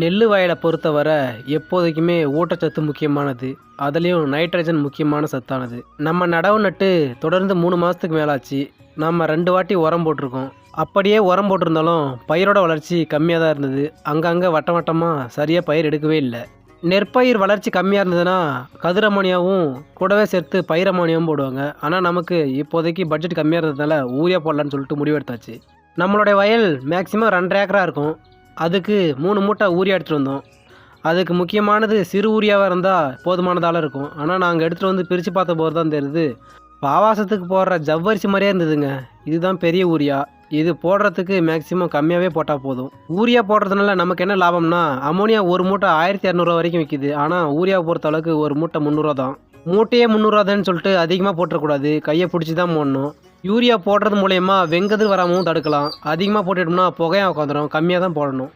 நெல் வயலை பொறுத்தவரை எப்போதைக்குமே ஊட்டச்சத்து முக்கியமானது. அதுலேயும் நைட்ரஜன் முக்கியமான சத்தானது. நம்ம நடவு நட்டு தொடர்ந்து 3 மாதத்துக்கு மேலாச்சு. நம்ம 2 வாட்டி உரம் போட்டிருக்கோம். அப்படியே உரம் போட்டிருந்தாலும் பயிரோட வளர்ச்சி கம்மியாக தான் இருந்தது. அங்கங்கே வட்டம் வட்டமாக சரியாக பயிர் எடுக்கவே இல்லை. நெற்பயிர் வளர்ச்சி கம்மியாக இருந்ததுன்னா கதிரமோனியாவும் கூடவே சேர்த்து பயிரமோனியாவும் போடுவாங்க. ஆனால் நமக்கு இப்போதைக்கு பட்ஜெட் கம்மியாக இருந்ததுனால ஊரியா போடலான்னு சொல்லிட்டு முடிவெடுத்தாச்சு. நம்மளுடைய வயல் மேக்ஸிமம் 2 ஏக்கரா இருக்கும். அதுக்கு 3 மூட்டை ஊரியா எடுத்துகிட்டு வந்தோம். அதுக்கு முக்கியமானது சிறு ஊரியாவாக இருந்தால் போதுமானதால இருக்கும். ஆனால் நாங்கள் எடுத்துகிட்டு வந்து பிரித்து பார்த்த போது தான் தெரியுது, பாவாசத்துக்கு போடுற ஜவ்வரிசி மாதிரியே இருந்ததுங்க. இதுதான் பெரிய ஊரியா. இது போடுறதுக்கு மேக்ஸிமம் கம்மியாகவே போட்டால் போதும். ஊரியா போடுறதுனால நமக்கு என்ன லாபம்னா, அமோனியா ஒரு மூட்டை 1200 வரைக்கும் விற்கிது. ஆனால் ஊரியாவை பொறுத்த அளவுக்கு ஒரு மூட்டை 300 தான். மூட்டையே 300 தான்னு சொல்லிட்டு அதிகமாக போட்டுறக்கூடாது. கையை பிடிச்சி தான் போடணும். யூரியா போடுறது மூலயமா வெங்கதிர் வராமலும் தடுக்கலாம். அதிகமாக போட்டுட்டோம்னா புகையாக உட்காந்துரும். கம்மியாக தான் போடணும்.